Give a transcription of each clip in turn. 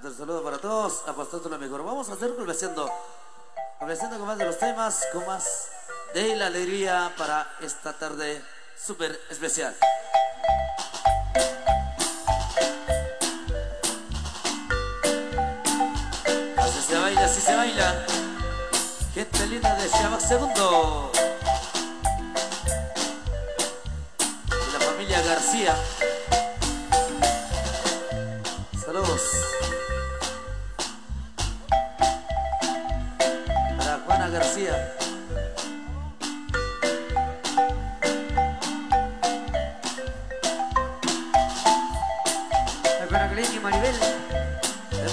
Un saludo para todos, apostando lo mejor. Vamos a hacer conversando con más de los temas, con más de la alegría para esta tarde súper especial. Así se baila. Gente linda de Shabak Segundo. De la familia García. Saludos. Para Juana García. Para Glenny y Maribel.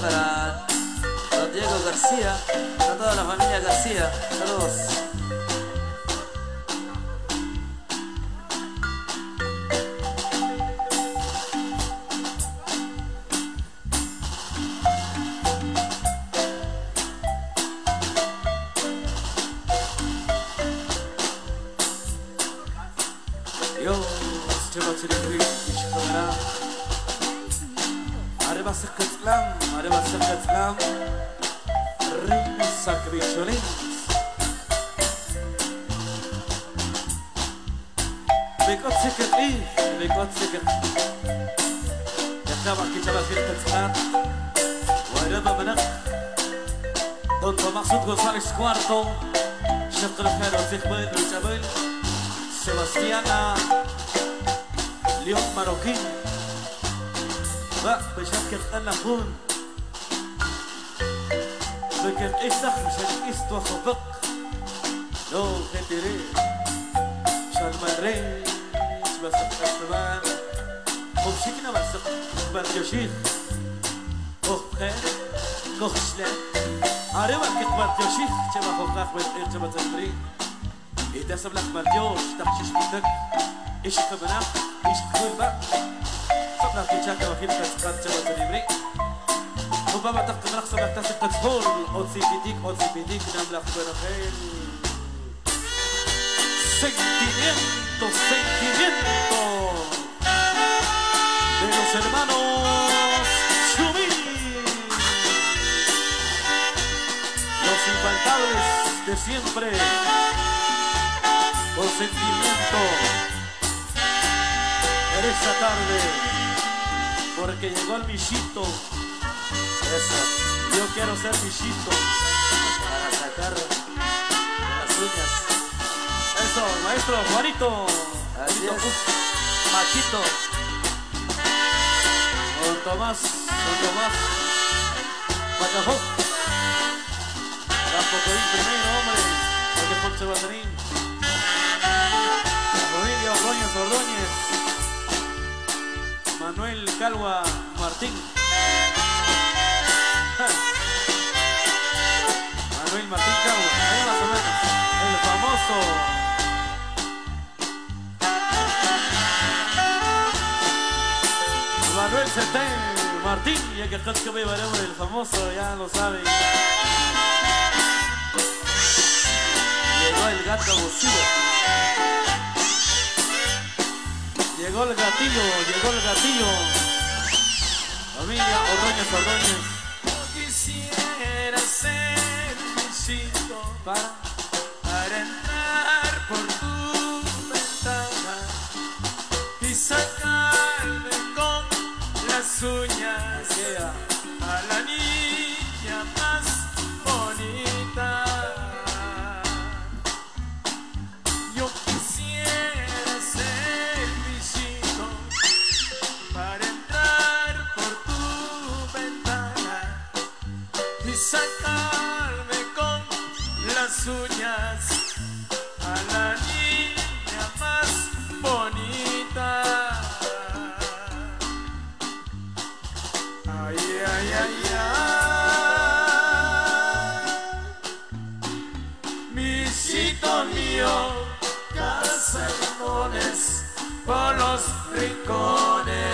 Para Don Diego García. Para toda la familia García. Saludos. Arriba Sacatlam, Reina Sacricholins. Bikot Sikat. Yakaba Kichaba Filtran, Guairaba Manak, Don Tomás González Cuarto, Shakra Jero Zikbel, Chabel, Sebastiana, León Marroquín. بشكل أنا هون بكت إستخ مشان إست وخبق لو خدري شال مري بس الثمان خبشكنا بس برجوشيخ خخ خخشلا عربا كتبت جوشيخ شبه خخ بالإير شبه تمرين يتسب لك مرجوش تحشش بيتك إيش خبنا إيش خبر بقى صبنا في شاكا وكيف كتبت شبه تمرين ربما تختم رقصة بكتاسك تدخل أوتسي بيديك نملا خبرخيل Sentimiento de los hermanos Chumí, los infaltables de siempre, con sentimiento en esta tarde, porque llegó el Michito. Eso, yo quiero ser Michito para sacar las uñas. Eso, maestro Juanito. Así es. Machito. Don Tomás. Pacajó. Tampoco ir primero, hombre. Porque Ponce Baterín. La familia Ordóñez. Manuel Calva Martín. Manuel Martín Calva. Ahí más o menos. El famoso. Manuel Centén Martín, y el que está que me varemos el famoso, ya lo saben. Llegó el gato abusivo. Llegó el gatillo. Familia Ordóñez. Yo quisiera ser Luisito para entrar por tu ventana y sacarme con las uñas a la niña más bonita. Yo quisiera ser Luisito para entrar por tu ventana y sacarme con las uñas a la niña más bonita. Misito mío, casa de limones por los rincones.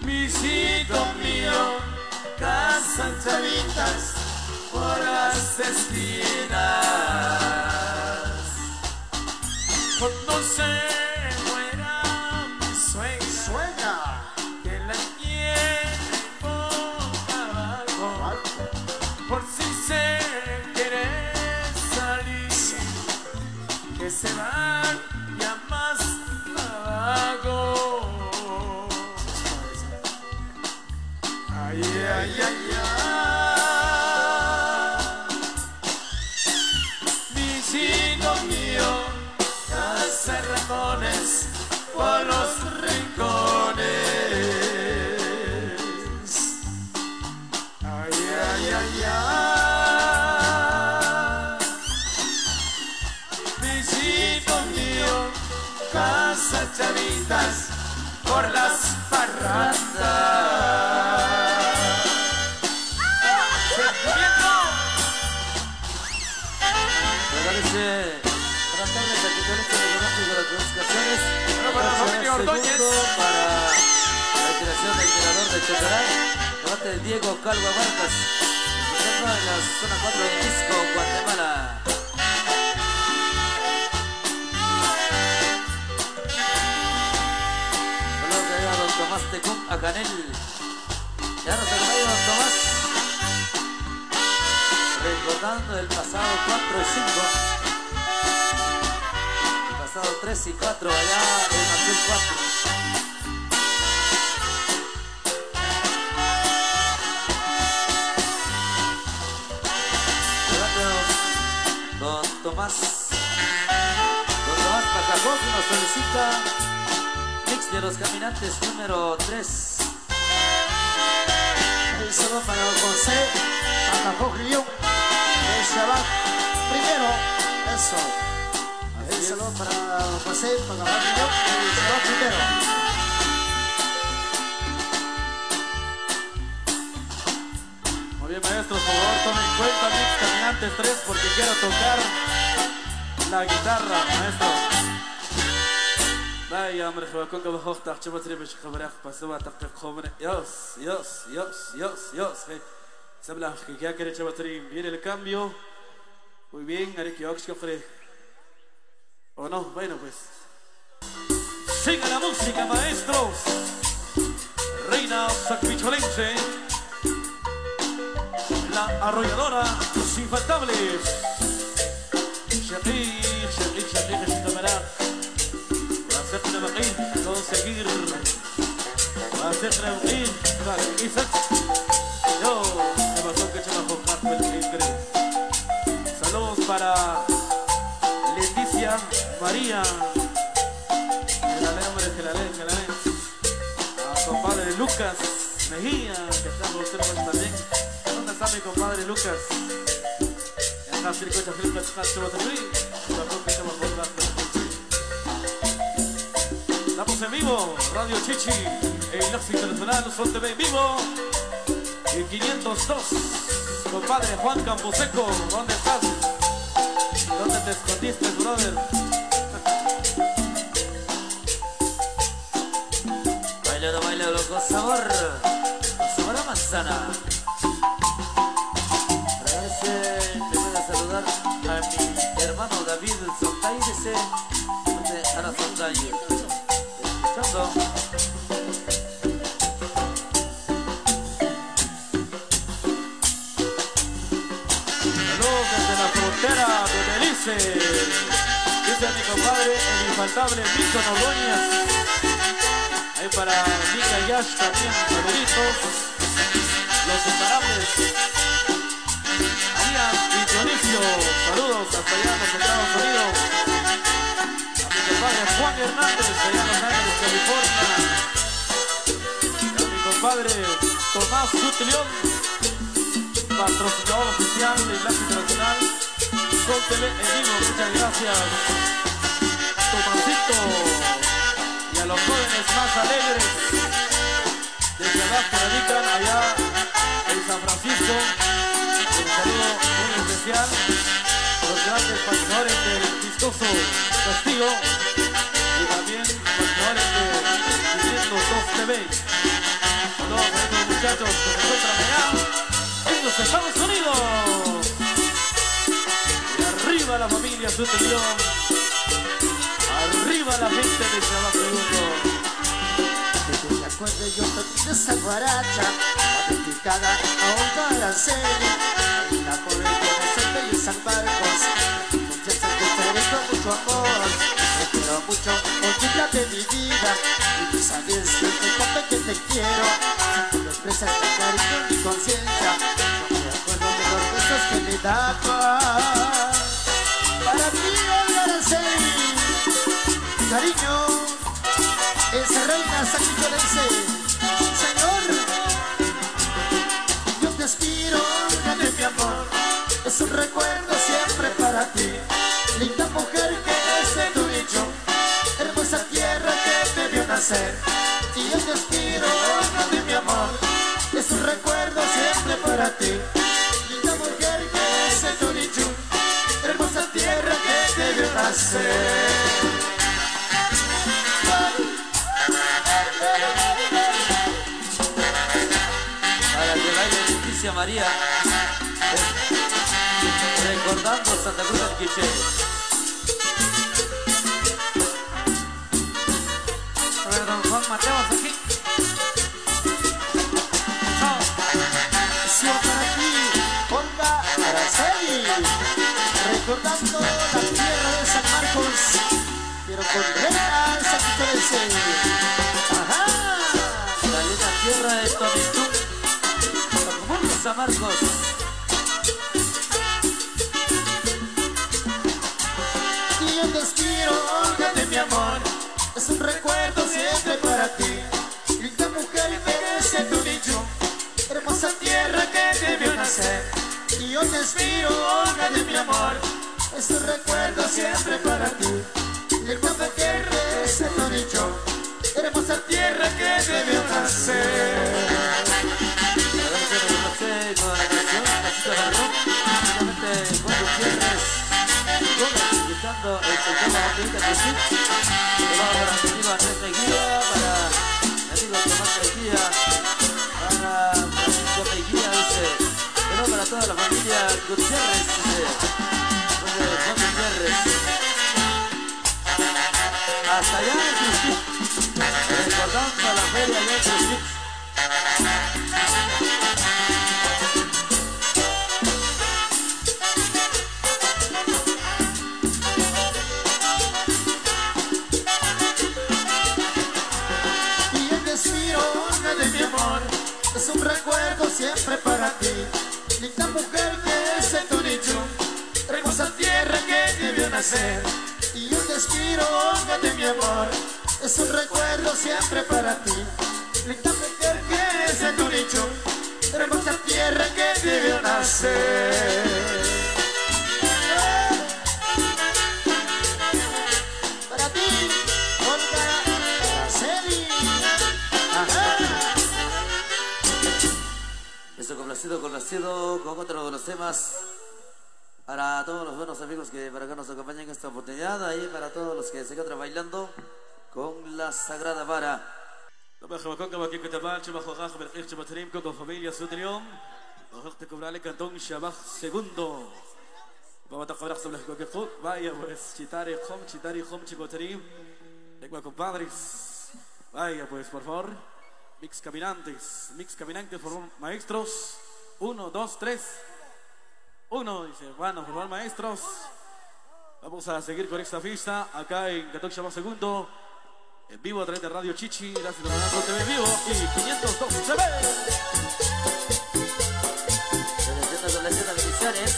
Misito mío, casa chavitas por las esquinas. Cuando se muera mi suegra, que la quiere boca abajo, por si se quiere salir, que se vaya más abajo. Ay, ay, ay, ay. Visito mío, casa ratones por los rincones. Ay, ay, ay, ay. Visito mío, casa chavitas por las parrandas. Tratarles aquí con este monográfico de las dos canciones. Bueno, para la familia Ordóñez. Para la creación del mirador de Chocará. Debate de Diego Calvo Vargas. Escuchando en la zona 4 de Disco, Guatemala. Saludos de allá a don Tomás Tecún, a Canel. Ya nos acompaña don Tomás. Recordando el pasado 4 y 5. El pasado 3 y 4 allá en Azul 4. Don Tomás Pacajós nos solicita mix de los caminantes número 3. El saludo para don José Pacajós Guillón. Se va primero, eso. El saludo para don José Pacajós Guillón. Se va primero. Muy bien, maestros, por favor, tomen en cuenta mix caminantes 3 porque quiero tocar la guitarra, maestro. Vaya, hombre, juega con que bajo está, chavo tribe, chabraj, pasó a tapar cobre. Dios. Se habla que ya quiere chavo tribe, viene el cambio. Muy bien, haré que oxcofre. ¿O no? Bueno, pues. Siga la música, maestros. Reina Sacpicholense. La arrolladora, los infaltables. Shaqir, Shitamará. Va a ser Nabaqir, conseguir. Va a ser Nabaqir, Isaac. Yo, me pasó que chabajo Harper Ingrid. Saludos para Leticia María. Que la lee. A compadre Lucas Mejía, que está con ustedes también. ¿Dónde está mi compadre Lucas? En la circuita Filipe Tjacho Baterí. Estamos en vivo, Radio Chichi, el Enlace Internacional, Sol TV en vivo. Y 502, compadre Juan Camposeco, ¿dónde estás? ¿Dónde te escondiste, brother? Bailalo con sabor a manzana. Te voy a saludar a mi hermano David Sontay, de Ana Sontay. Escuchando. Saludos desde la frontera de Belice. Dice mi compadre, el infaltable Víctor Ordóñez. Ahí para Mica Yash también, saluditos. Los imparables. Ian y Dionisio, saludos hasta allá en los Estados Unidos. A mi compadre Juan Hernández, allá en Los Ángeles, California. A mi compadre Tomás Sutleón, patrocinador oficial de Enlace Internacional. Sol TV en vivo, muchas gracias. Tomasito. Y a los jóvenes más alegres de Ciudad que radican allá en San Francisco. Un saludo muy especial a los grandes patrocinadores del vistoso Castillo y también patrocinadores de 502 TV. Saludos a estos muchachos que se encuentran allá en los Estados Unidos. Y arriba la familia Sutelión. toda la gente de Shabbat Segundo. Que te acuerdes yo te esa guaracha, modificada a onda Araceli. En la pobre de y San Marcos, confianza que te con mucho amor. Te quiero mucho, olvídate de mi vida. Y tú sabes que te cuento que te quiero. Si tú lo expresas con cariño en mi conciencia, yo me acuerdo de los besos que me dabas. Para ti, Olga Araceli, cariño, esa reina sacrificarse, Señor. Yo te aspiro, de mi amor, es un recuerdo siempre para ti. Linda mujer que es de tu dicho, hermosa tierra que te vio nacer. Y yo te aspiro, de mi amor, es un recuerdo siempre para ti. Linda mujer que es de tu dicho, hermosa tierra que te vio nacer. Para que baile Leticia María, recordando Santa Cruz del Quiché. A ver, don Juan Mateos aquí. Eso para ti, Olga Araceli, recordando la tierra de San Marcos, pero con reina sacrificarse. Ajá. La linda tierra de Tomintú, San Marcos. Y yo te aspiro, Olga de mi amor, es un recuerdo siempre para ti. Linda mujer que es de tu nicho, hermosa tierra que te vio nacer. Y yo te aspiro, Olga de mi amor, es un recuerdo siempre para ti. Linda mujer que es de tu nicho, hermosa tierra que te vio nacer. Toda la canción, Casita de Rock, justamente con Gutiérrez Gómez, gritando el tema Botellita de sí. Le vamos para mi amigo Andrés Mejía, para mi amigo Tomás Mejía, para Francisco Mejía, dice, pero para toda la familia Gutiérrez, dice, Juan Gutiérrez. Hasta allá en Cristín, recordando a la feria allá en Cristín. Es un recuerdo siempre para ti. Linda mujer que es de tu nicho, hermosa tierra que te vio nacer. Y yo te aspiro, Olga de mi amor, es un recuerdo siempre para ti. Linda mujer que es de tu nicho, hermosa tierra que te vio nacer. Para ti, Olga Araceli. Ajá. Eso complacido con otro de los temas para todos los buenos amigos que para acá nos acompañan en esta oportunidad, ahí para todos los que se encuentran bailando con la Sagrada Vara. familia Sudrión, Cantón Shabbat Segundo. Vaya pues, Chitari Hom, Chicoterim, compadres. Vaya pues, por favor. Mix caminantes, por favor, maestros. 1, 2, 3. 1, dice, bueno, por favor, maestros. Vamos a seguir con esta fiesta acá en Cantón Shabbat Segundo, en vivo a través de Radio Chichi, gracias a Manazón TV en vivo y 502 TV. Selección de bendiciones.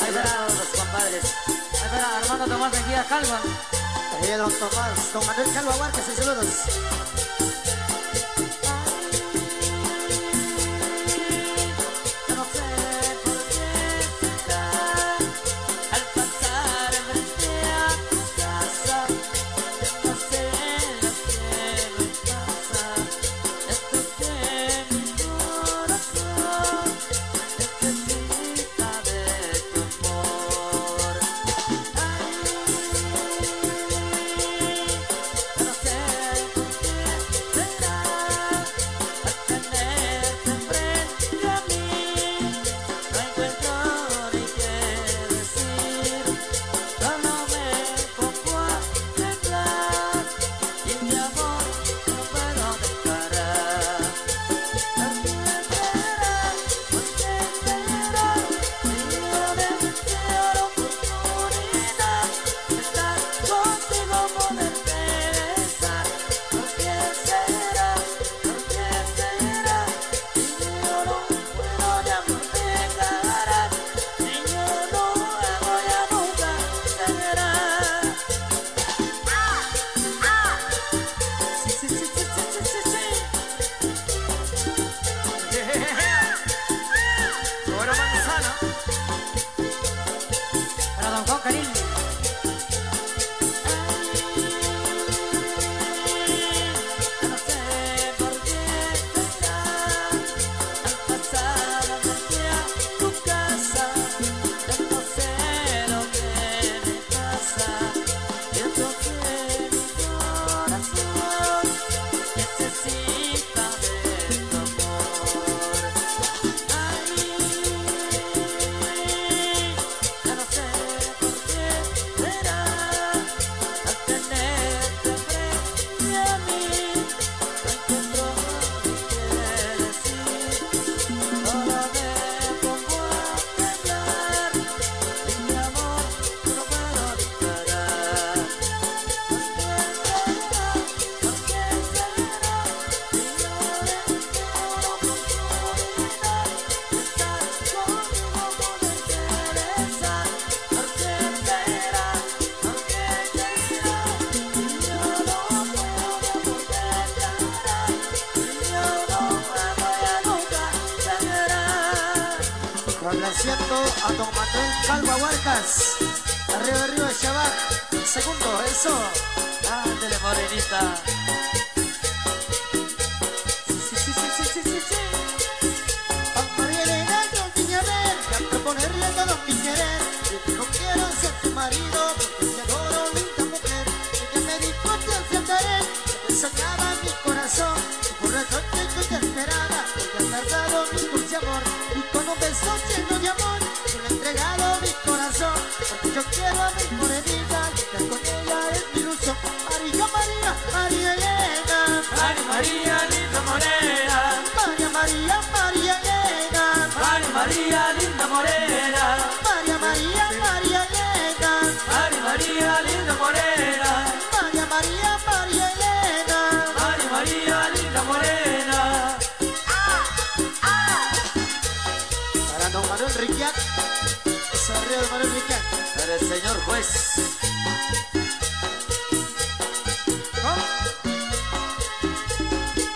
Ahí para los compadres. Ahí para Armando Tomás Mejía Calva. Don Tomás, don Manuel Calva Huarcas, y saludos. Complaciendo a don Manuel Calvo Huarcas. Arriba, arriba, Shabak. Segundo, eso. Ándale, morenita. A María Elena, yo vine a ver, a ponerle todo mi querer. Y no quiero ser tu marido, porque te adoro, linda mujer. Ella me dijo, te aceptaré, que te soñaba mi corazón. Y por razón que yo te esperaba, porque has tardado mi dulce amor. Y con un beso lleno de amor, yo le he entregado mi corazón. Porque yo quiero a mi morenita, y estar con ella es mi ilusión. María, María, María Elena. María, María, linda morena. María, María, María Elena. María, María, linda morena. María, María, María Elena. María, María, linda morena. María, María, María Elena. María, María, linda morena. Para don Manuel Riquiac. Eso arriba de Manuel Riquiac. Para el señor juez.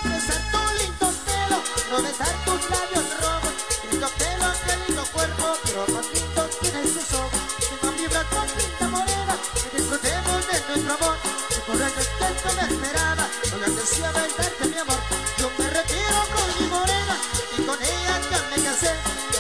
Besar tu lindo pelo, no besar tus labios rojos. Lindo pelo, qué lindo cuerpo, pero más lindo tienes tus ojos. Que más vibra con linda morena, que disfrutemos de nuestro amor. Que por el intento me esperaba, no le decía verdarte mi amor. Yo me retiro con mi morena, y con ella ya me casé.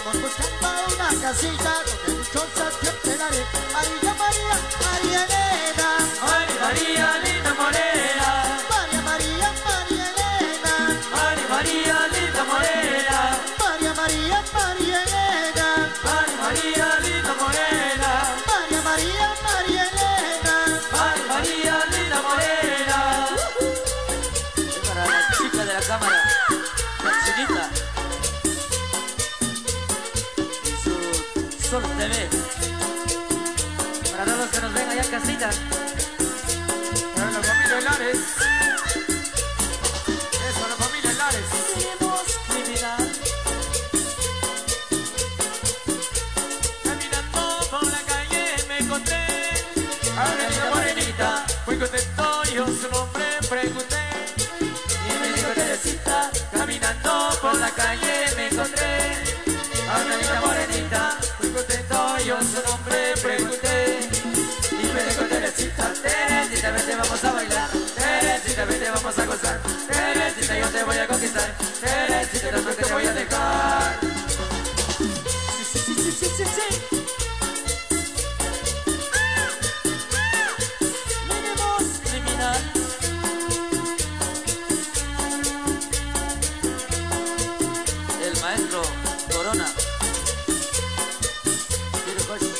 Vamos buscando una casita, donde dichosas siempre daré. María, María, María Elena. María, María, linda morena. María, María, María Elena. María, María, linda morena. María, María, María Elena. María, María, linda morena. María, María, María Elena. María, María, linda morena. Es para la chica de la cámara, la chinita. Y su Sol TV. Para todos los que nos ven allá en casita. Para la familia Lares. Eso, la familia Lares. Queremos criminal. Caminando por la calle me encontré a una linda morenita. Muy contento, yo su nombre pregunté. Y me dijo Teresita. Caminando por la calle me encontré a una linda morenita. Muy contento, yo su nombre pregunté. Y me dijo Teresita, Teresita, vente, vamos a bailar. Teresita, vente, vamos a gozar. Teresita, yo te voy a conquistar. Teresita, no te voy a dejar. Sí, sí, sí, sí, sí, sí. Tenemos criminal. El maestro Corona. Quiero coche.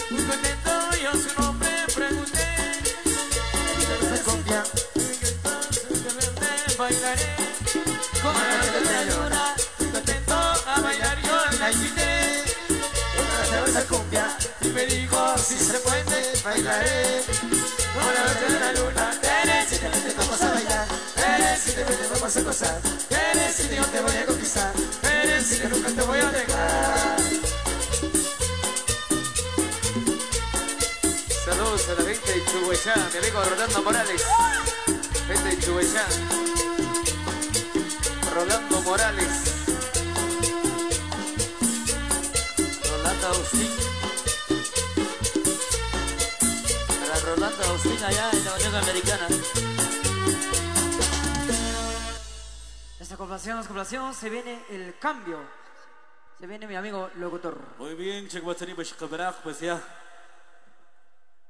Muy contento, yo su nombre pregunté. Se cumbia. Bailaré con la noche de la luna. Muy contento a bailar yo la invité. Se cumbia. Y me dijo si se puede bailaré con la noche de la luna. Teresita, vente, vamos a bailar. Teresita, vente, vamos a gozar. Teresita, yo te voy a conquistar. Teresita, nunca te voy a dejar. Saludos a la gente de Chuhuaychá, mi amigo Rolando Morales. Gente de Chuhuaychá. Rolando Morales. Rolando Agustín. Para Rolando Agustín allá en la Unión Americana. Esta complación, se viene el cambio. Se viene mi amigo locutor. Muy bien, Chekbatani Bashkabaraj, pues ya.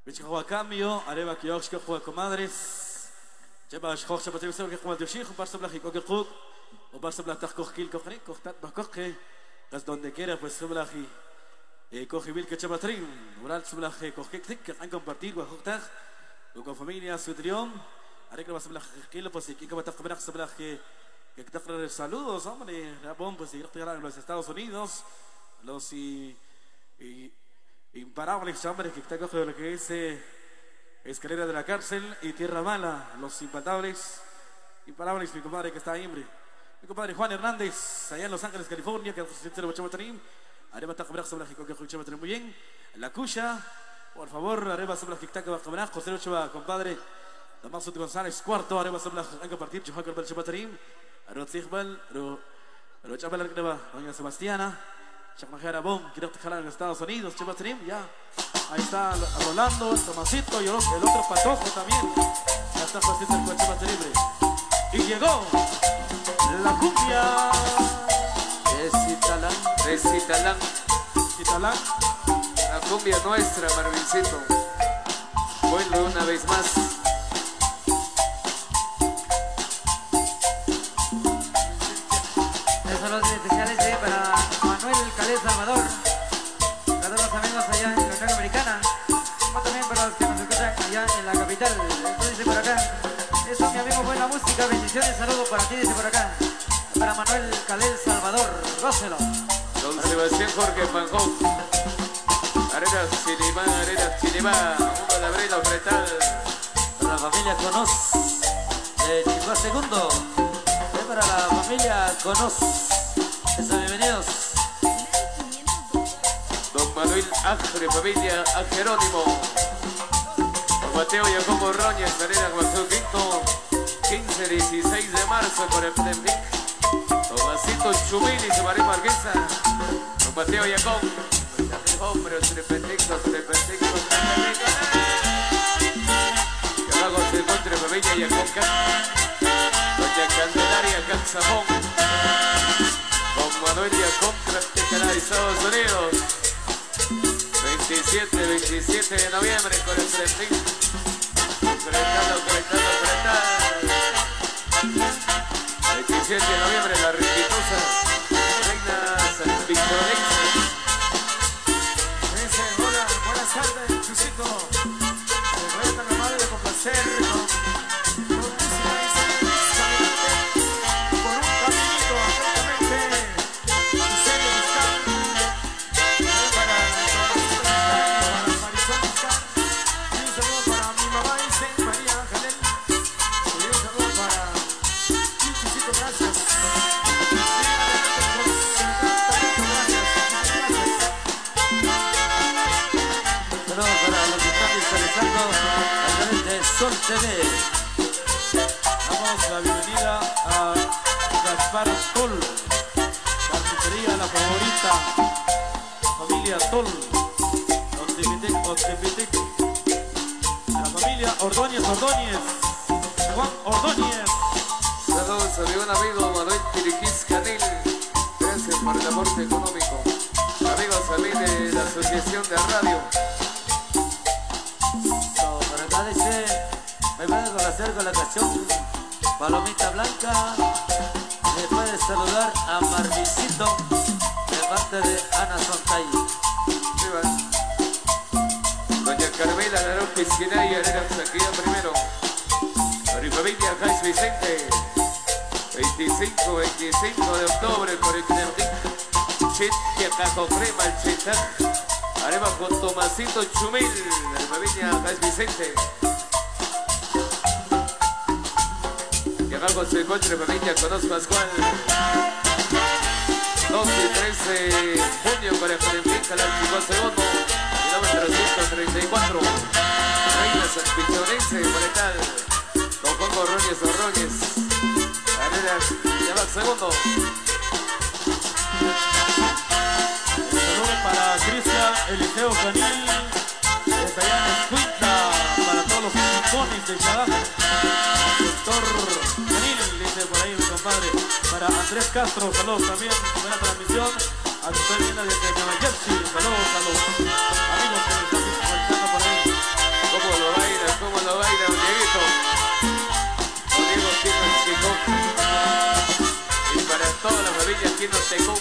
Bichkawa cambio, Areva Kioshka juega comadres. Cheba Shkok Shabatri que juega de Shik, Barça Black y Coquecook. O Barça Black Tajkokil Kokrik, Koktat Bakoke. Las donde quiera, pues Blaji. Cojibil que Chabatrin. Ural Black Kokik, que han compartido Guajoktaj. Con familia, su trión. Areka Barça Black Kilo, pues y Kika Batakabrak Black que te saludos, hombre. Rabón, pues y en los Estados Unidos. Los imparables, hombre, que está cogido lo que es escalera de la cárcel y tierra mala, los imparables, mi compadre que está ahí, hombre. Mi compadre Juan Hernández, allá en Los Ángeles, California, que es el Chamatranim. Areba Tacabrac sobre la que Chamatranim muy bien. La Cucha, por favor, Areba sobre la Tacabrac, José Ochoa, compadre. Damaso González, cuarto, Areba sobre la que partir, Johan Chamatranim. Ruth Sigbal, Ruth Chabal, doña Sebastiana, Chacmajera Bom, quiero jalar en Estados Unidos, Chivatrim, ya. Ahí está Rolando, el Tomasito y el otro patojo también. Ya está puestito el coche más libre. Y llegó la cumbia. Recitalán. Citalán. La cumbia nuestra, Marvincito. Vuelve una vez más. Esos son los especiales para Manuel Calés Salvador. Para todos los amigos allá en la Unión Americana. Como también para los que nos escuchan allá en la capital. Esto dice por acá. Eso es mi amigo, buena música. Bendiciones, saludos para ti, dice por acá. Para Manuel Calés Salvador. Gócelo. Don Sebastián Jorge Panjón. Arenas Cinema, uno de abril, Fretal. Para la familia Conos de Chico Segundo. Para la familia Conos. Bienvenidos. Don Manuel Ajre, familia A Jerónimo. Don Mateo Jacobo Roñez, Arenas Guazú Quinto. 15-16 de marzo por el Pnempic. Tomasito Chumini, María Marquesa. Don Mateo Jacob. Hombre, trepetico. Y luego se encuentra familia Jacob. Doña Candelaria Caxamón. Don Manuel Jacob, Canadá y Estados Unidos. 27 de noviembre con el Pnempic. Conectado. 27 de noviembre, la Riquitosa, Reina San Victorense. Dice, hola, buenas tardes, Chusito. Me voy tan amable de complacer con música por un caminito, atentamente. Misterio Fiscal. Para Marisol Fiscal. Y un saludo para mi mamá, dice María Ángeles. Y un saludo para Chusito, gracias. Saludos para los que están visualizando a través de Sol TV. Damos la bienvenida a Gaspar Tol, carnicería La Favorita, familia Tol, Otepetec, la familia Ordóñez, Juan Ordóñez. Saludos a mi buen amigo Manuel Tiriquís Canil. Gracias por el aporte económico. Amigos también de la Asociación de Radio. Por acá dice, me puede conocer con la canción Palomita Blanca. Me puede saludar a Marvincito de parte de Ana Sontay. Doña Carmela Narón Piscina y Arena Saquilla primero. Para mi familia Jais Vicente. 25 de octubre por el Pnempic. Chit y Acajo Crema, el Chitac. Haremos con Tomasito Chumil, de la familia Jais Vicente. Y acá se encuentra la familia Conos Pascual. 12 y 13 de junio para el Pnempic, al Chico Segundo. Kilómetro 134. Reina San Victorense, Moretal. Don Juan Ordóñez. Arenas, lleva segundo. Saludos para Cristian Eliseo Canil, desde allá en Escuintla, para todos los pincones de Chadá. Doctor Canil, dice por ahí mi compadre. Para Andrés Castro, saludos también, buena transmisión. A que estoy viendo desde Nueva Jersey, saludos a los amigos que me están visualizando por ahí. ¿Cómo lo baila, don Dieguito? Don Diego Quino Chico. Y para toda la familia Quino Teco.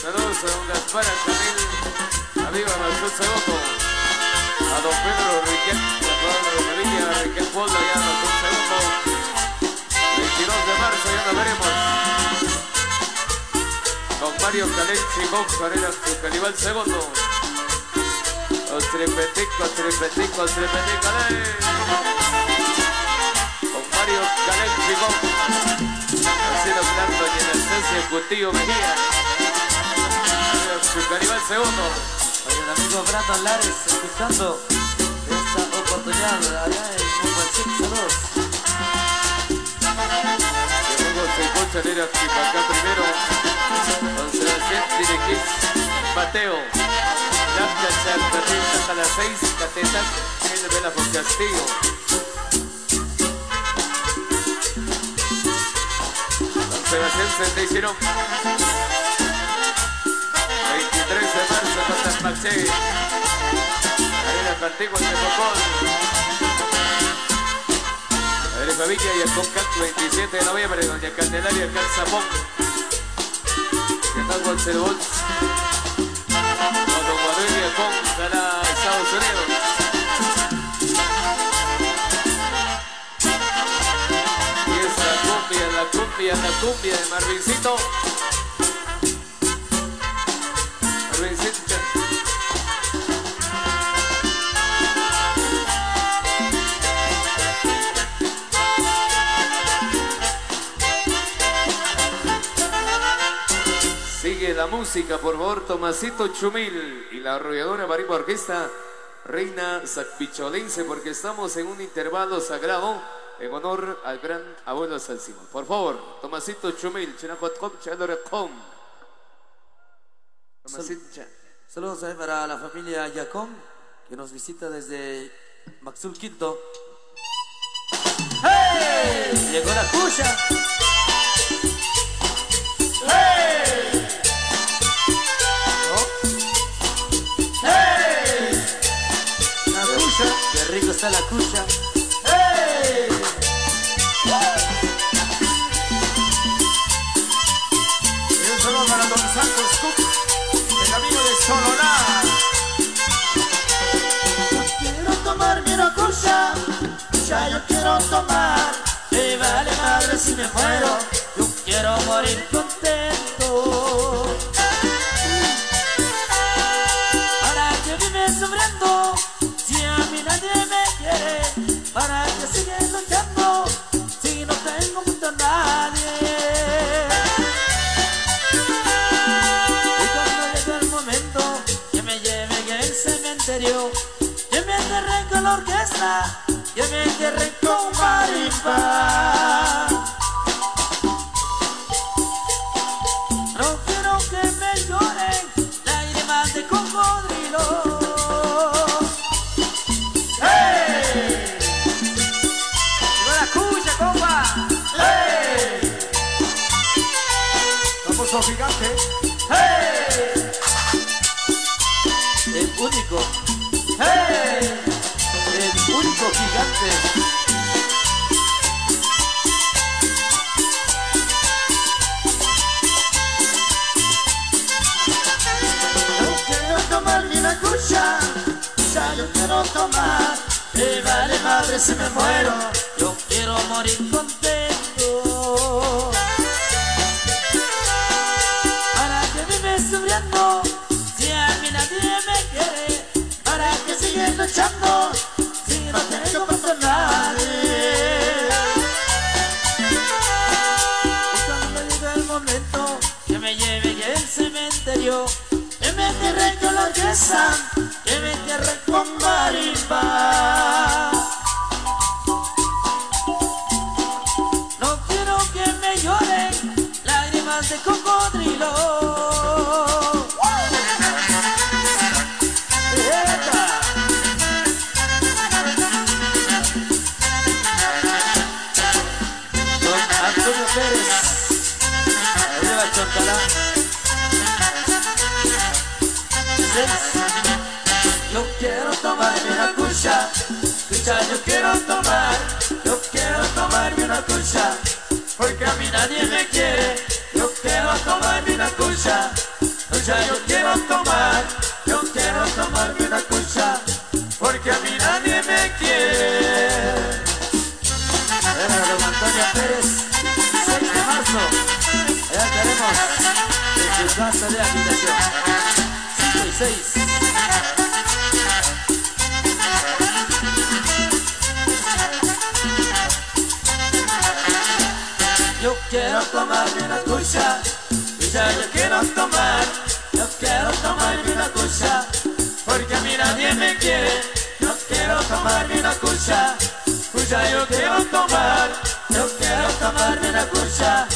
Saludos a don Gaspar Canel, a viva Marcos Segundo, a don Pedro Riquet, a toda la familia Riquet Pueblo, ya Marcos Segundo. 22 de marzo ya nos veremos. Don Mario Calel Chico, Carrera Canibal Segundo. Los tripeticos, Calel. Con Mario Calel Chico. Marcelo Blanco y Anastasia Cutillo Mejía. Su Canibal Segundo. Oye, el amigo Brandon Lares, escuchando esta oportunidad allá en Mumbachín. Saludos. Cochanera acá primero. Don Sebastián Tirequis, Mateo. Blanca Charcatín hasta las 6. Cateta, G de la Por Castillo. Don Sebastián se hicieron. 23 de marzo, Cotas Maxé. Arena Cantigo, el Tepocón. Adrián Favilla y el Concat, 27 de noviembre, Doña Candelaria, acá en Zapón. Llegando al Cerbols. Con Don Manuel y el Con, gana Estados Unidos. Y es la cumbia de Marvincito. Marvincito. Sigue la música, por favor, Tomasito Chumil y la arrolladora Marimba Orquesta Reina Sacpicholense, porque estamos en un intervalo sagrado en honor al gran abuelo San Simón. Por favor, Tomasito Chumil, Chinacotcom, Chadorecom. Saludos para la familia Yacón, que nos visita desde Maxul Quinto. ¡Hey! Llegó la cucha. ¡Hey! ¡Hey! La cucha. Qué rico está la cucha. ¡Hey! Y un saludo para Don Santos Cook, el camino de Sololá. Yo quiero tomar mi cucha, ya yo quiero tomar. Me vale madre si me muero, yo quiero morir contento. ¿Para qué vive sufriendo si a mí nadie me quiere? ¿Para qué sigue luchando si no tengo junto a nadie? Y cuando llegue el momento que me lleven al cementerio, que me enterren con la orquesta, que me enterren con marimba. No quiero que me lloren lágrimas de cocodrilo. ¡Hey! ¡Llegó la cucha, compa! ¡Hey! Famoso gigante. ¡Hey! El único. ¡Hey! El único gigante. Cucha, ya yo quiero tomar. Me vale madre si me muero, yo quiero morir contento. ¿Para qué vive sufriendo si a mí nadie me quiere? ¿Para qué sigue luchando si no tengo para nadie? Y cuando llegue el momento que me lleven al cementerio, que me enterren con la orquesta, que me enterren con marimba. No quiero que me lloren lágrimas de cocodrilo. Don Antonio Pérez, arriba Chontalá. Yo quiero tomarme una cucha, yo quiero tomarme una cucha, porque a mí nadie me quiere. Yo quiero tomarme una cucha, yo quiero tomarme una cucha, porque a mí nadie me quiere. Bueno, don Antonio Pérez, 6 de marzo, allá tenemos en su casa de habitación. 5 y 6. Yo quiero tomarme una cucha, yo quiero tomarme una cucha, porque a mí nadie me quiere. Yo quiero tomarme una cucha, yo quiero tomarme una cucha,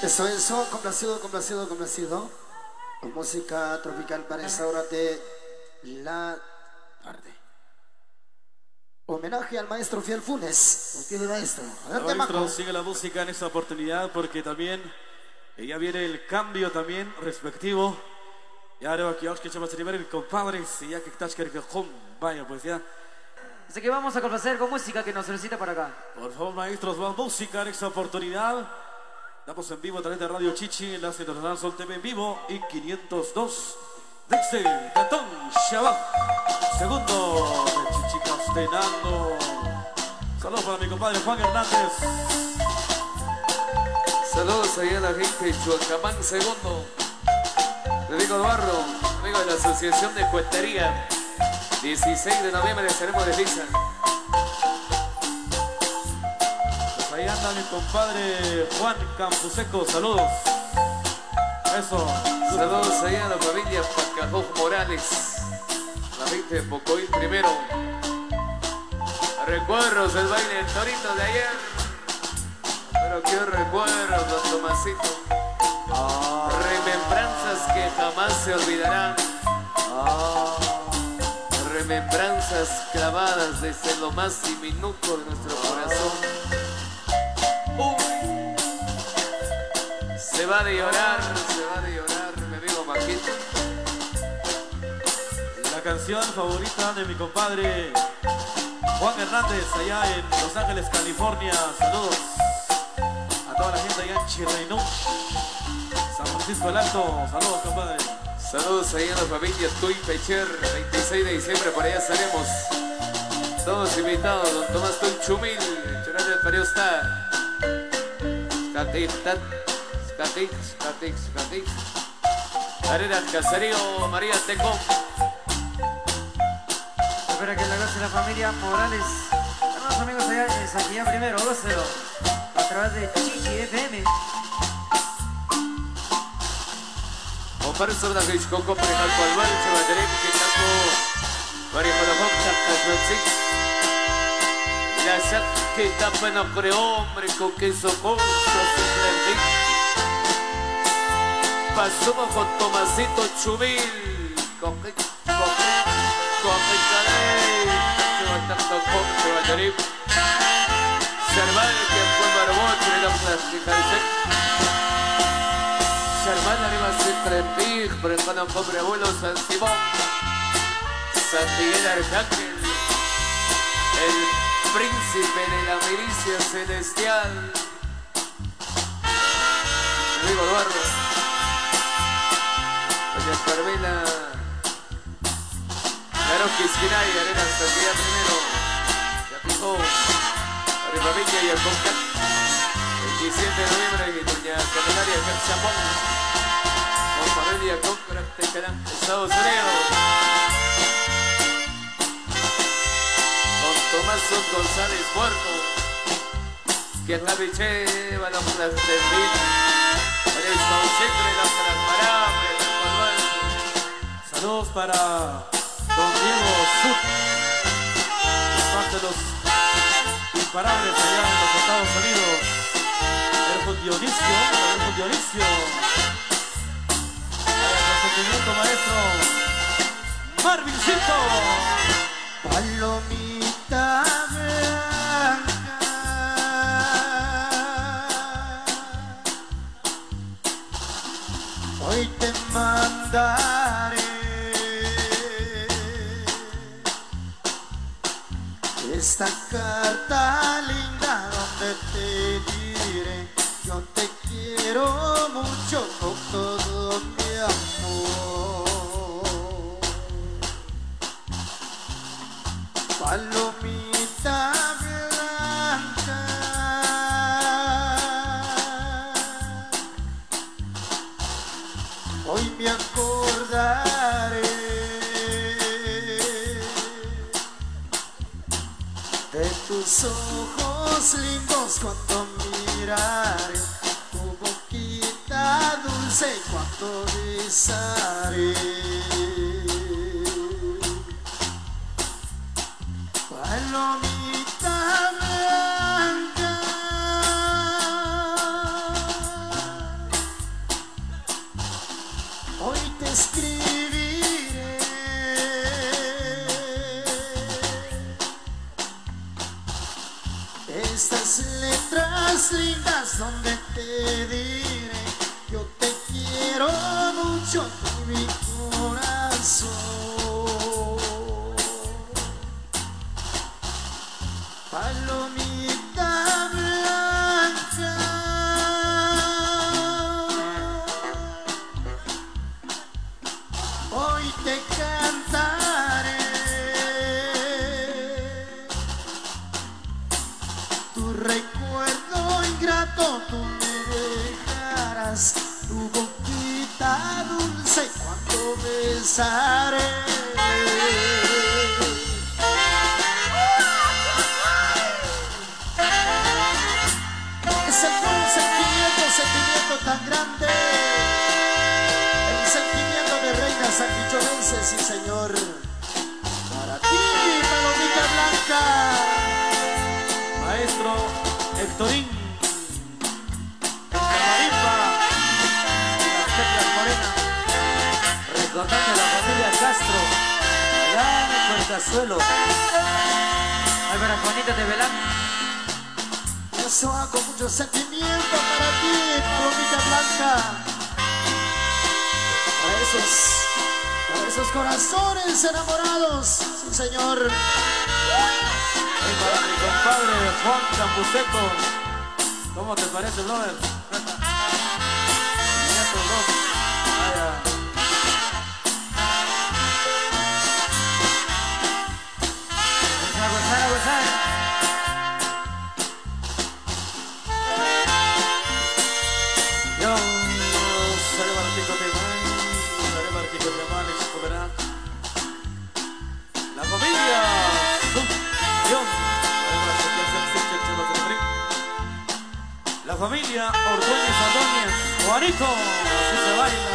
Eso, complacido. Con música tropical para esa hora de la tarde. Homenaje al maestro Fiel Funes. Contiene maestro. Adelante, Maestro, Maco. sigue la música en esta oportunidad porque también ya viene el cambio también respectivo. Ya ahora que vamos a celebrar el compadre, si ya que estás que vaya pues ya. Así que vamos a complacer con música que nos solicita para acá. Por favor, maestros, más música en esta oportunidad. Estamos en vivo a través de Radio Chichi, Enlace Internacional Sol TV en vivo y 502 desde Cantón Shabbat. Segundo de Chichi Castellano. Saludos para mi compadre Juan Hernández. Saludos allá a la gente de Chuacamán segundo. Rodrigo Eduardo, amigo de la Asociación de Cuetería. 16 de noviembre estaremos de Lisa. Pues ahí anda mi compadre Juan Campuseco, saludos. Eso. Saludos allá a la familia Pacajó Morales. La gente de Pocoil primero. Recuerdos del baile del torito de ayer. Pero qué recuerdos, don Tomasito. Remembranzas que jamás se olvidarán. Remembranzas clavadas desde lo más diminuto de nuestro corazón. Se va de llorar, mi amigo Maquito. La canción favorita de mi compadre Juan Hernández allá en Los Ángeles, California. Saludos a toda la gente allá en Chirreinú, San Francisco del Alto. Saludos, compadre. Saludos ahí a la familia Tuy Pecher, 26 de diciembre, por allá estaremos. Todos invitados, don Tomás Tuy Chumil, Chorate del Periostá. Skatix. Arena Caserío, María Tecón. Espera que la goce la familia Morales. Hermanos amigos allá en Saquilla primero, gócelo. A través de Chichi FM. Comparso na Hitchcock, prejal Palval, Chavaderek, Kitako, María Palafocta, Casmaxix. La Shat que tapa no creo hombre con queso con Sosiplendic. Pasamos con Tomasito Chumil, con Chavaderek. Serval que fue barbón, le da plástica. Hermana arriba siempre en Pig, preparan pobre abuelo San Simón, San Miguel Arcángel, el príncipe de la milicia celestial, Rodrigo Eduardo, doña Carmela, Naroki Esquinay, Arena Santiago primero, Yapicó, Arriba Villa y Alconcat, 27 de noviembre, y doña Candelaria Capchapón. Familia Contract Estados Unidos. Don Tomás González Puerto, que en la biche va la plaza de mil. Para el siempre la para Saludos para don Diego Sud, parte de los imparables allá en los Estados Unidos. El Dionisio. Maestro Marvincito. Palomita blanca, hoy te mandaré esta carta linda donde te diré: yo te quiero mucho con todo mi amor. Palomita blanca, hoy me acordaré de tus ojos lindos cuando miraré tu boquita dulce cuando besaré. Palomita blanca, más lindas donde te diré yo te quiero mucho en mi corazón. Palomita blanca, hoy te cantaré tu recuerdo ingrato, tú me dejarás tu boquita dulce cuando besaré. Ese fue un sentimiento tan grande, el sentimiento de reina santicholense, sí señor. Para ti, palomita blanca. Maestro Héctorín, el Camarimba y las teclas morenas. Recordando a la familia Castro, allá en Puertazuelo. Ay, para Juanita de Belán. Eso hago mucho sentimiento para ti, palomita blanca. Para esos corazones enamorados, sí señor. Y para mi compadre Juan Campuseco, ¿cómo te parece, brother? Y estos dos, vaya. A gozar, a gozar. Yo seré Bartico Temán, seré Bartico Temán, y Chico Verá. La familia Dios, la familia Ordóñez Ordóñez, Juanito, así se baila.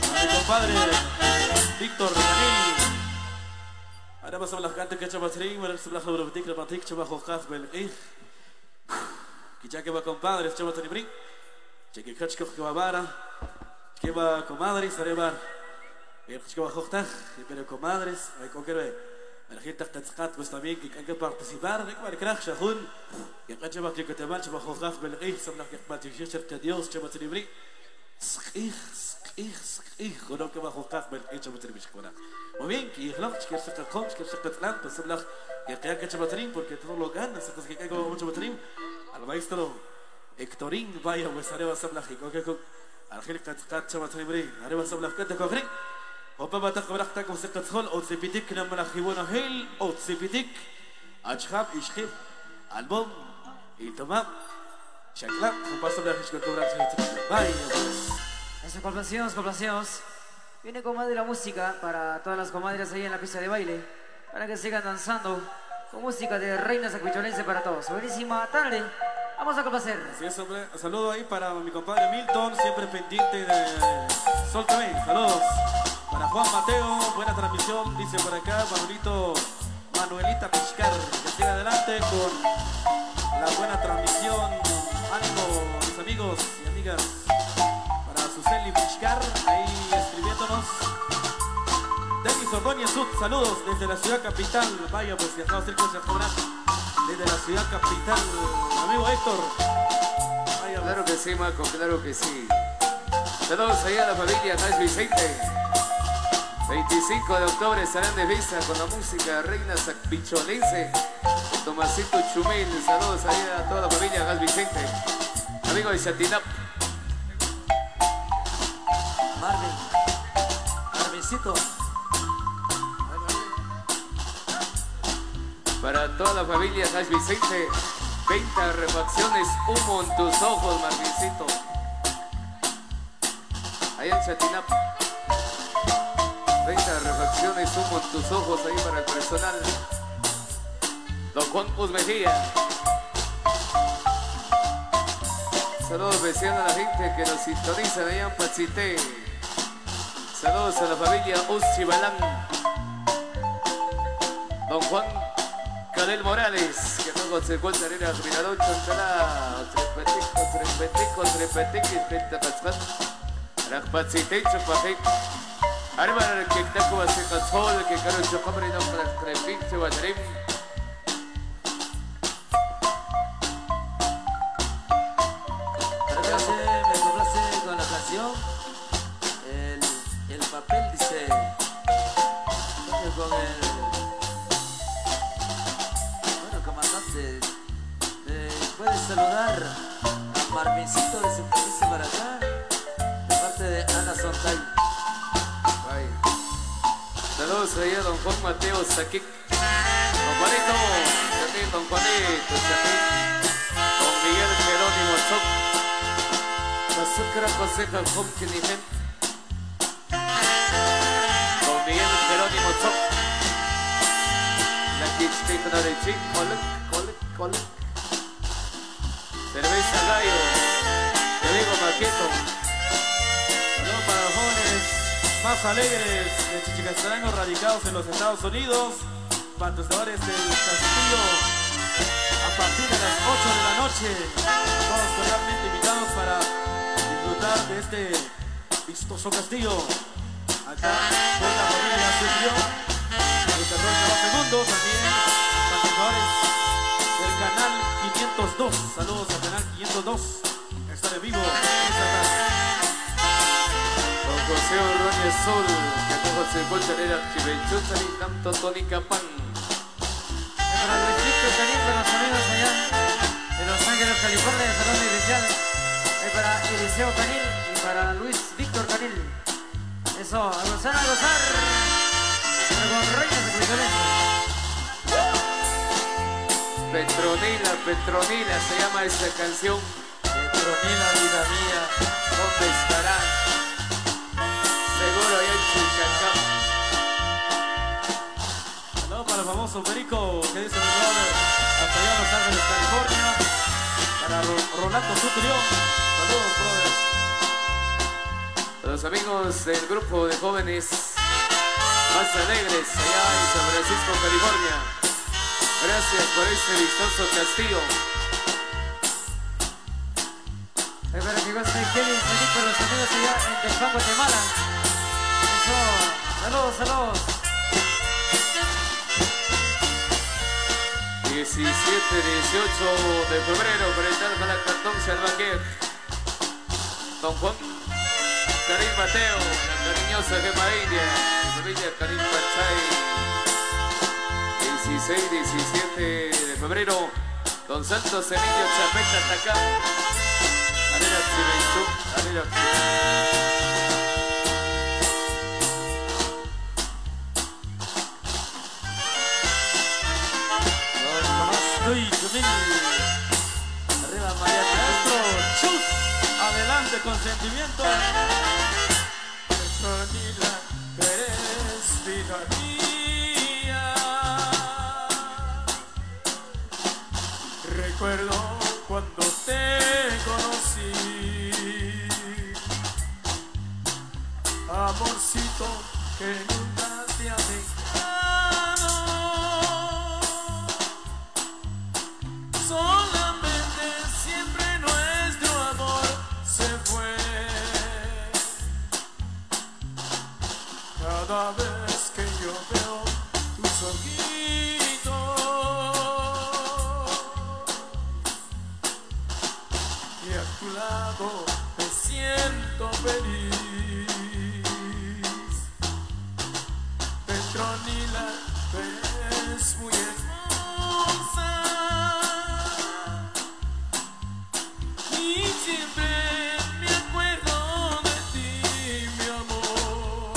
A mi compadre Víctor Daniel. Ahora vamos a las cantas que echamos ring, pero se las sobre Víctor Matic, chama Jocas Belgir. Que ya que va compadre, echamos ring. Cheque Kachko que va vara, que va comadre, sale bar. Pero comadres, hay que ver. La gente está pues también que hay que participar. Hay que ver Shahun. Y acá lleva que te mancha bajo Jaf Belgir, son las que participar que Dios lleva a celebrar. Uno que bajo Jaf Belgir lleva a celebrar. Muy bien, que ich lach, que se con, que se plan, pues son las que hay que llevar porque todo lo gana, es que hay que mucho baterín. Al maestro Héctorín, vaya, pues haré vas a hablar que Argel Katkat lleva a celebrar. Haré vas a hablar que te cogeré. وبابا تقبلك وسكتخل أو تثبتك لما الأخيون هيل أو تثبتك أشخاب إشخيب ألبوم تمام شكلك فبصل لك إيش كتبنا باي Eso, complacemos. Viene comadre la música para todas las comadres ahí en la pista de baile, para que sigan danzando con música de reina sacuicholense para todos. Buenísima tarde. Vamos a complacer. Así es, hombre. Saludo ahí para mi compadre Milton, siempre pendiente de Sol también. Saludos. Para Juan Mateo, buena transmisión, dice por acá, Manuelita Piscar, que siga adelante con la buena transmisión. Ánimo, mis amigos y amigas. Para Suseli Piscar, ahí escribiéndonos. Denis Ordóñez Sud, saludos desde la ciudad capital. Vaya, pues viajamos cerca de Chacobrán. Desde la ciudad capital, amigo Héctor. Vaya, pues. Claro que sí, Marco, claro que sí. Saludos allá a la familia Nash Vicente. 25 de octubre estarán de fiesta con la música de Reina Sacuicholense. Tomasito Chumel, saludos ahí a toda la familia Gas Vicente. Amigo de Chatinap. Marvincito. Para toda la familia Gas Vicente, 20 refacciones, humo en tus ojos, Marvincito. Allá en Chatinap. 30 refacciones, humo en tus ojos ahí para el personal. Don Juan Puz Mejía. Saludos especial a la gente que nos sintoniza allá en Pachité. Saludos a la familia Uchibalán. Don Juan Canel Morales, que luego se encuentra en el Mirador Chonchalá. Trepetico, Trepetico, Rajpachité, Chopajic. Arriba el que está como se casó, el que caro chocobre no para crepinche, Badrim. saludar a Marvincito de su país para acá, de parte de Ana Sontay. Saludos allá a don Juan Mateo Saquic, don Juanito, también don Juanito Saquic, don Miguel Jerónimo Choc, Azúcar Coseja Hopkinigen, don Miguel Jerónimo Choc, la Kichtik Narechi, Colec, Cerveza Gallo, te digo Maqueto. Saludos para los jóvenes más alegres de Chichicastenango radicados en los Estados Unidos, patrocinadores del Castillo, a partir de las 8 de la noche, todos cordialmente invitados para disfrutar de este vistoso castillo. Acá con la familia Silvio, el 14 segundos, también patrocinadores del canal 502, saludos al canal 502, estar en vivo en esta tarde. José Ordóñez Sol, que como se encuentra en el Archivenchuza y tanto Tony Capán. Para Luisito Canil, para los amigos allá de Los Ángeles, California, de Salón Inicial. Para Eliseo Canil y para Luis Víctor Canil. Eso, a gozar, a gozar. Con Reyes de Cristolense. Petronila se llama esta canción. Petronila, vida mía, ¿dónde estará? Seguro allá en Chilcacán. Saludos para el famoso Perico, que dice mi brother, hasta allá en Los Ángeles, California. Para Rolando Suturión, saludos, brother. Los amigos del grupo de jóvenes más alegres allá en San Francisco, California. Gracias por este vistoso castillo. Para que goce Kevin Sonic, para los amigos allá en Telpan, Guatemala. Eso, saludos, saludos. 17, 18 de febrero, frente a la Cantón Salvaquer. Don Juan, Karim Mateo, la cariñosa Gema India, la familia Karim Panchay. 16, 17 de febrero, Don Santos Emilio Chapeta Tacán. Arena Chivenchú, Arena Luis Humil, arriba María Maestro Chus, adelante con sentimiento. Petronila, eres vida mía. Recuerdo cuando te conocí, amorcito que nunca te ha dejado. Solamente siempre nuestro amor se fue. Cada vez que yo veo tus ojitos y a tu lado me siento feliz. Petronila, eres muy hermosa y siempre me acuerdo de ti, mi amor.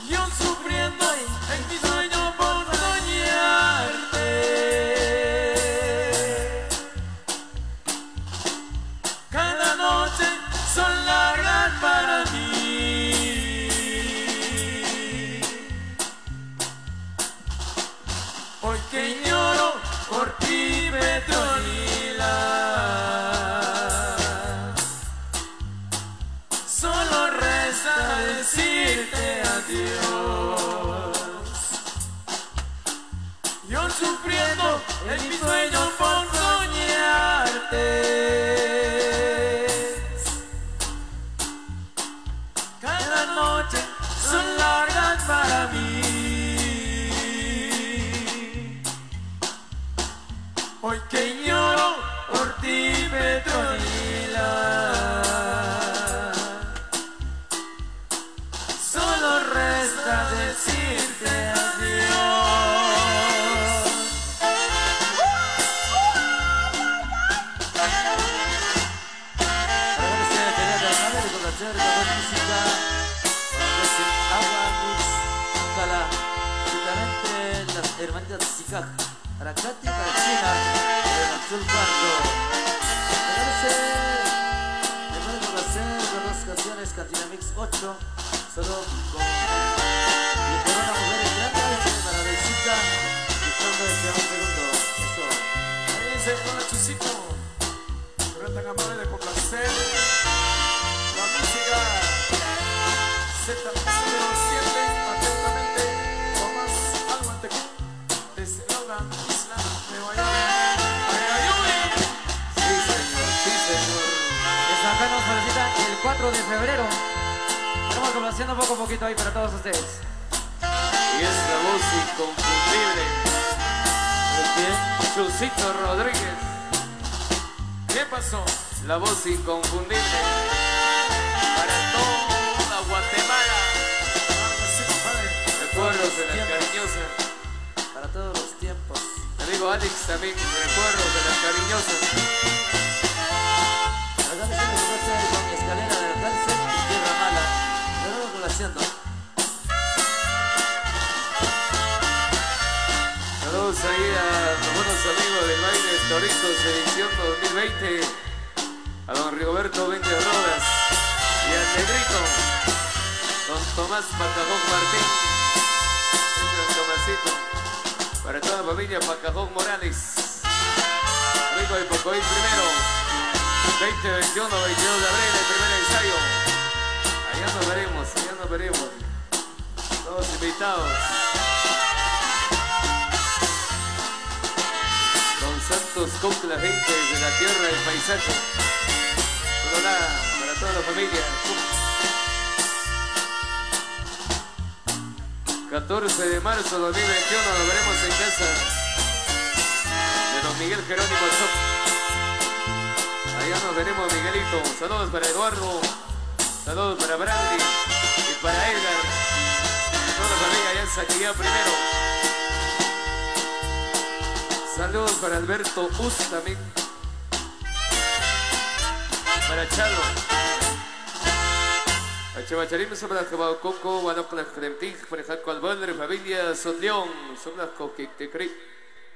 Yo sufriendo en mi sueño por soñarte. Cada noche son largas para mí. Hoy que lloro por ti, Petronila, solo resta decirte adiós. Yo sufriendo en mi sueño por soñarte. Cada noche son largas para mí. Hoy que lloro por ti, Petronila, solo resta decirte adiós. hermanita Tzicaj, para Katy, para China, para Chul Cuarto. Me parece, me pueden complacer con dos canciones, Cantina Mix 8, solo con mi corona mujer en grande, para Besita, dictando el segundo. Eso. Ahí dice, hola Chusito, pero tan amable de complacer la música Z07, atentamente, Tomás Almantecú, desde Logan, Isla, Nueva York. Sí, señor, sí, señor. Esa acá nos solicita el 4 de febrero. Estamos complaciendo poco a poquito ahí para todos ustedes. Y es la voz inconfundible ¿De quién? Chusito Rodríguez. ¿Qué pasó? La voz inconfundible para toda Guatemala. Claro que sí, compadre. Recuerdos de la cariñosa. Para todos los tiempos. Mi amigo Alex también, recuerdos de la cariñosa. Acá me siento con mi escalera del cárcel y tierra mala. Pero no lo haciendo. Saludos ahí a los buenos amigos del baile Toritos edición 2020, a don Rigoberto Vende Rodas y al Negrito, don Tomás Pacajón Martín, ese es Tomasito, para toda la familia Pacajón Morales, amigo de Pocoil primero, 20, 21, 22 de abril, el primer ensayo, allá nos veremos, todos invitados. Santos con la gente de la tierra del paisaje. Hola para toda la familia. 14 de marzo 2021 nos veremos en casa de don Miguel Jerónimo Soc. Allá nos veremos, Miguelito. Saludos para Eduardo, saludos para Brandy y para Edgar. Toda la familia allá en Saquilla primero. Saludos para Alberto Us también. Para Chalo. A Chavacharim, sobre la Coco, Guanocla Cremtij, para Jaco Albondre, familia Sotleón, sobre la Coquetecri,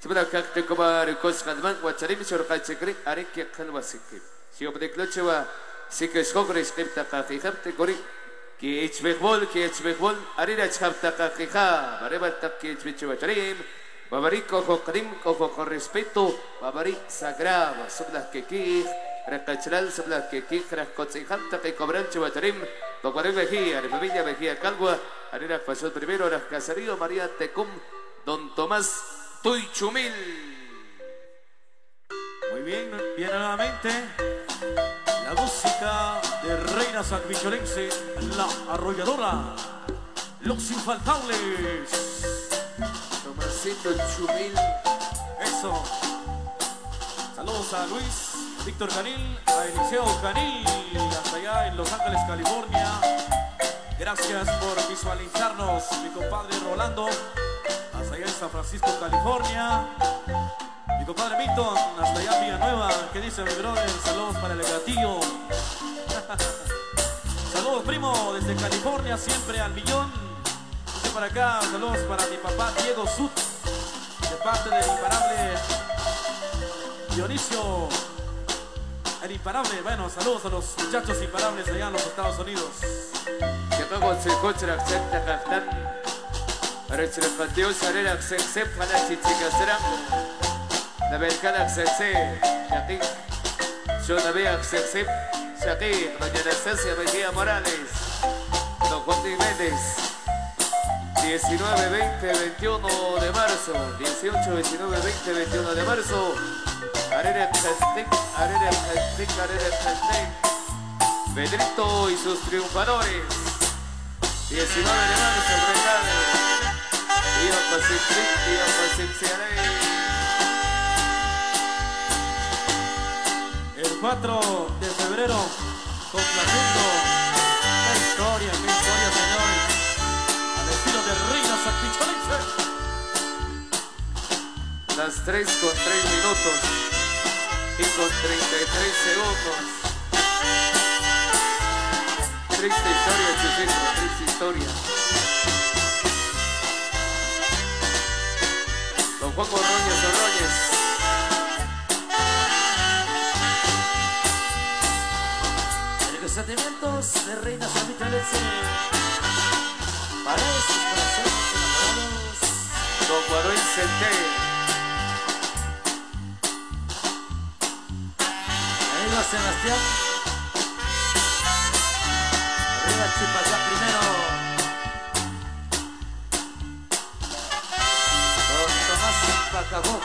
sobre la Cactecobar, Coscalman, Guacharim, Sorcachecri, Arequia Calvasique. Si obdeclocheva, si que escogres, Cripta Cajijapte Cori, que Echbejbol, Arira Chapta Cajija, Barebata que Echbecharim. Babarí cojo crim, cojo con respeto, babarí sagraba, sublas que quij, recachral, sublas que quij, rascotzijanta, que cobran chivatarim, babaré vejía, de familia vejía calgua, arena pasó primero, las casarío, María Tecum, don Tomás Tuychumil. Muy bien, viene nuevamente la música de Reina Sanmicholense, la arrolladora, los infaltables. Tomasito Chumil. Eso. Saludos a Luis, Víctor Canil, a Eliseo Canil, hasta allá en Los Ángeles, California. Gracias por visualizarnos, mi compadre Rolando, hasta allá en San Francisco, California. Mi compadre Milton, hasta allá en Villanueva. ¿Qué dice mi brother? Saludos para el gatillo. Saludos, primo, desde California, siempre al millón. Para acá, saludos para mi papá Diego Sud, de parte del imparable Dionisio, el imparable. Bueno, saludos a los muchachos imparables allá en los Estados Unidos. Que todo se coche la accepta capitán. Para el patio sarera se para chichicaserán. La belcala se aquí. Yo la veo se aquí. Doña Anastasia Mejía Morales, don Juan Jiménez. 19, 20, 21 de marzo, 18, 19, 20, 21 de marzo, Arena Castic, Pedrito y sus triunfadores, 19 de marzo, Brecane, Tío Pacific, El 4 de febrero, complaciendo la historia, señores. De Reina Sanmicholense. Las 3 con 3 minutos y con 33 segundos. Triste historia, Chusito, triste historia. Juan Ordóñez Ordóñez. Los sentimientos de Reina Samita Leche para esos corazones enamorados. Don Manuel Centé. Ahí va Sebastián. Arriba Chipachá primero. Don Tomás Pacabó.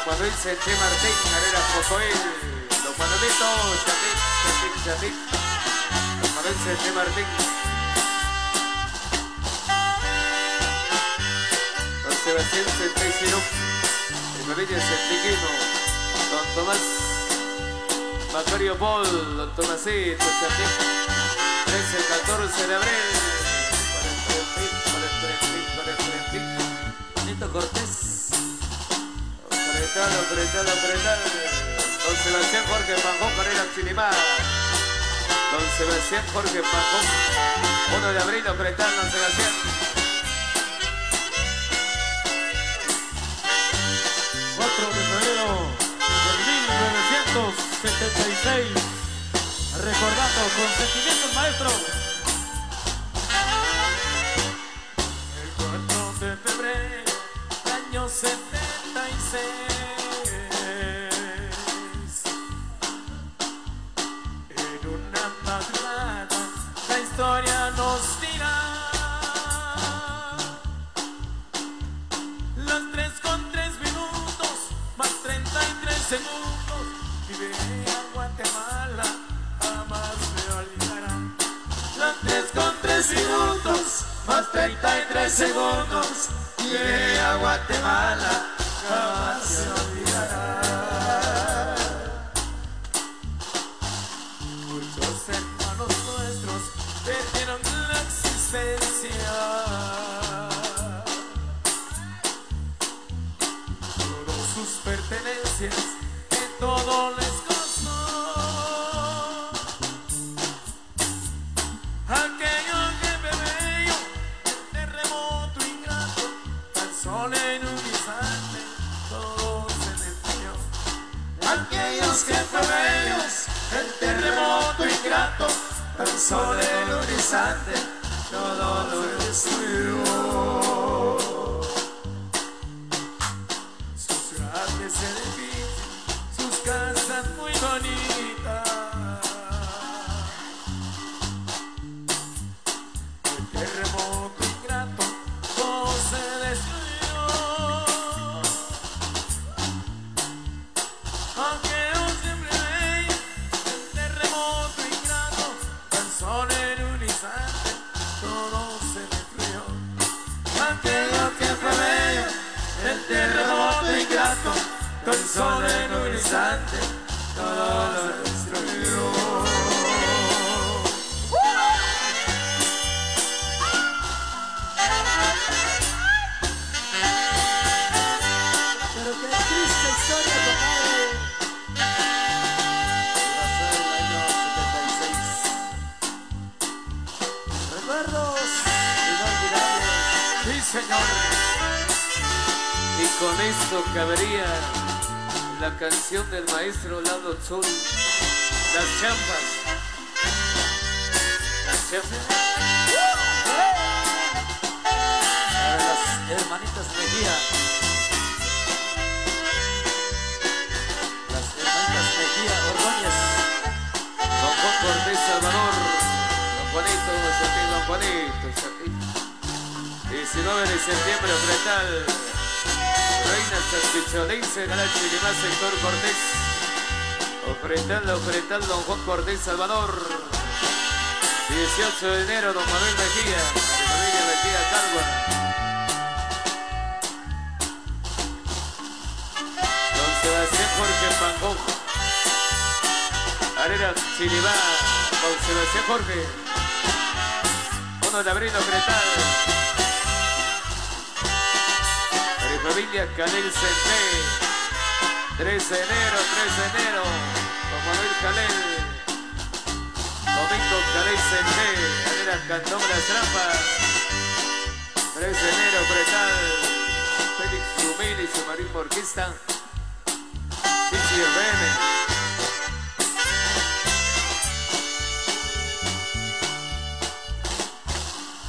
Manuel Centé Martín, Carrera Jocoel, Don Manuelito, Chatic, Don Manuel Centé Martín, Don Sebastián Centé Sino, el familia Centequino, Don Tomás, Macario Paul, Don Tomasito, Chatic, 13-14 de abril, para el Benito Cortés. Apretalo. Don Sebastián Jorge Panjón, Carrera Chilimá. Don Sebastián Jorge Panjón. 1 de abril, apretalo, Don Sebastián. De febrero del 1976, recordando con sentimientos, maestro. El 4 de febrero del año 76, en una madrugada la historia nos dirá. Las 3:03 más 33 segundos, vive a Guatemala, jamás me olvidará. Las 3:03 más 33 segundos, vive a Guatemala, jamás se olvidará. Muchos hermanos nuestros perdieron la existencia. Sus pertenencias que todo les costó. Aquello que bello, el terremoto ingrato, tan solo en un instante todo se destruyó. Aquellos que bellos, el terremoto ingrato, tan solo en un instante todo lo destruyó. Edificios, sus casas muy bonitas. El terremoto ingrato todo se destruyó. Aunque un simple bello, el terremoto ingrato, tan solo en un instante todo se destruyó. Aquello que fue bello, el terremoto ingrato, tan solo en un instante todo lo destruyó. Pero qué triste historia, compadre. Pasó el año 76. Recuerdos inolvidables. Sí, señor. Y con esto cabería la canción del maestro Lalo Zul, Las Champas. Las Champas. Para las hermanitas Mejía. Las hermanitas Mejía Ordóñez. Don Juan Cortés Salvador. Don Juanito, Don Juanito. 19 de septiembre, Fretal. Reina Santicholense, Galaxy Lima, sector Cortés. Ofretal, Don Juan Cortés Salvador. 18 de enero, Don Manuel Mejía, familia Mejía Calva. Don Sebastián Jorge Panjón. Arena Chilibá, Don Sebastián Jorge. 1 de abril, Ofretal. Familia Canel Centé, 13 de enero, Don Manuel Canel, Don SG, Anera Cantón Las Trampas. 3 de enero, Pretal, Félix Humil y su Marín Orquesta. Chichi FM.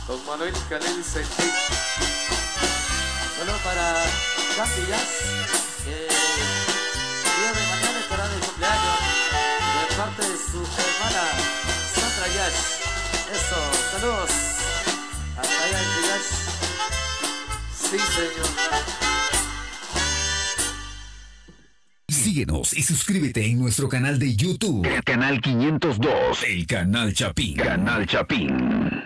Don Manuel Canel Sentik. Solo para Campillas, que el día de mañana estará de cumpleaños de parte de su hermana Sandra Yash. Eso, saludos hasta allá en Yash. Sí, señor. Síguenos y suscríbete en nuestro canal de YouTube. Canal 502. El Canal Chapín. Canal Chapín.